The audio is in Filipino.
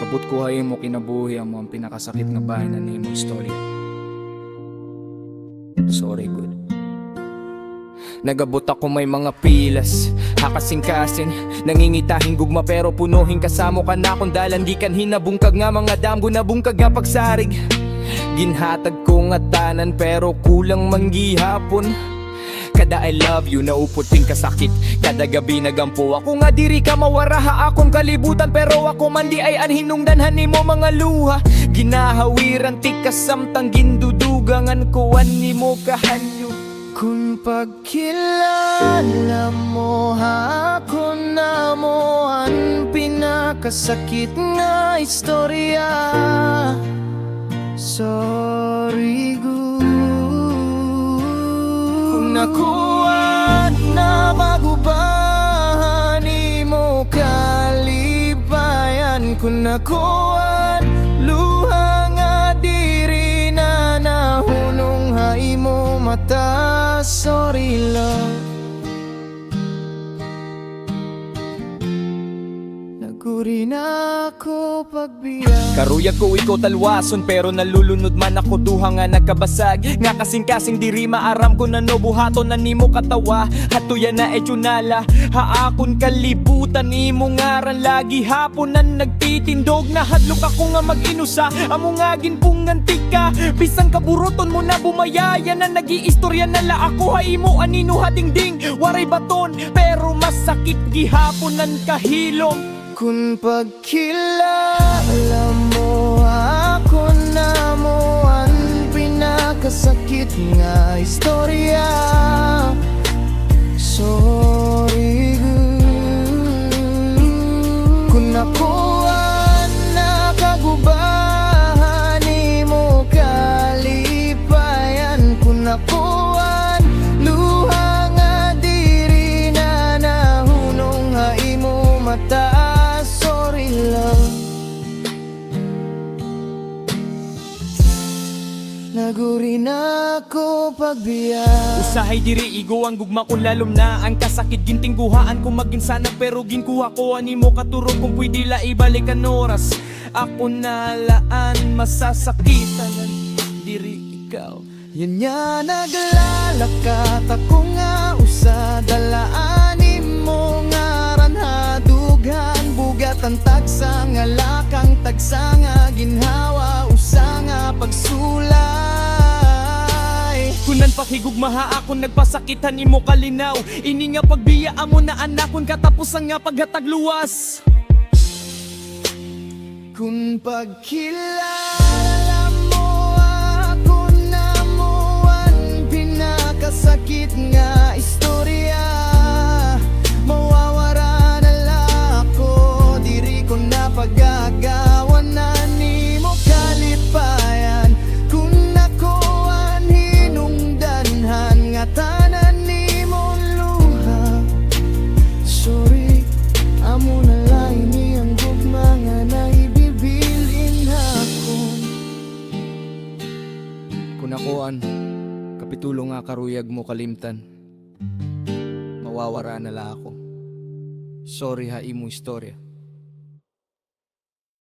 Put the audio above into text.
Abot ko hay mo kinabuhi mo ang pinakasakit nga bahay na nimo istorya. Sorry good. Nagabot ako may mga pilas, hakasing-kasing, nangingitahing gugma pero punuhin kasamo ka na kung dalan di kan hinabungkag nga mga damgo na bungkag nga pagsarig. Ginhatag ko nga tanan pero kulang manggihapon. Kada I love you nauputing kasakit, kada gabi nagampo ako nga diri ka mawaraha akong kalibutan pero ako man di ay anhinungdanhan nimo mga luha. Ginahawiran ti kasamtang gindudugangan ko nimo kahanyo. Kung pagkilala mo ako na mo ang pinakasakit nga istorya. Sorry good. Kung nakuha na magubahan mo kalibayan, kung nakuha luha nga diri na nahunong hay mo mata. Sorry love, naguri na ako pagbiya. Karuyag ko ikaw talwason pero nalulunod man ako duha nga nagkabasag. Nga kasing-kasing diri maaram ko na no buhaton na nimo katawa. Hatuyan na etsunala haakon kalibutan nimo ngaran lagi hapon nan nagtitindog na hadlok ako nga mag-inusa amo nga ginpungantig ka. Bisang kaburoton mo na bumayaya na nag-iistorya na la ako hay mo anino hadingding waray baton pero masakit gihapon nan kahilom. Kung pagkilala mo ako na mo ang pinakasakit nga istorya. Sorry good. Kung nakuha na kagubahan mo kalipayan, kung nakuha luha nga diri na nahunong hay mo mata. Naguri na ako pagbiya. Usahay diri igo ang gugma kung lalom na ang kasakit gintingguhaan kung maginsanag pero ginkuha ko animo katurog kung pwede la ibalik ang oras. Ako na laan masasakitan diri ikaw. Yan nga naglalakat ako nga usa dalaan mo nga ranhadughan bugat ang tagsa nga lakang tagsa nga ginhawa usa nga pagsulay. Kunan pakigugmaha akong nagpasakitan nimo kalinaw. Ini nga pagbiyaan mo na anakon katapusan nga paghatag luwas. Kung pagkilala mo ako na mo ang pinakasakit nga istorya. Mawawara na lang ako diri ko na pagagawan na nimo kalipayan. Kung nakuha hinungdanhan nga tanan nimo luha. Sorry, amo na lang niyang gugma nga naibibilin hakon. Kung nakuha kapitulo nga karuyag mo kalimtan, mawawara na lang ako. Sorry ha imo istorya.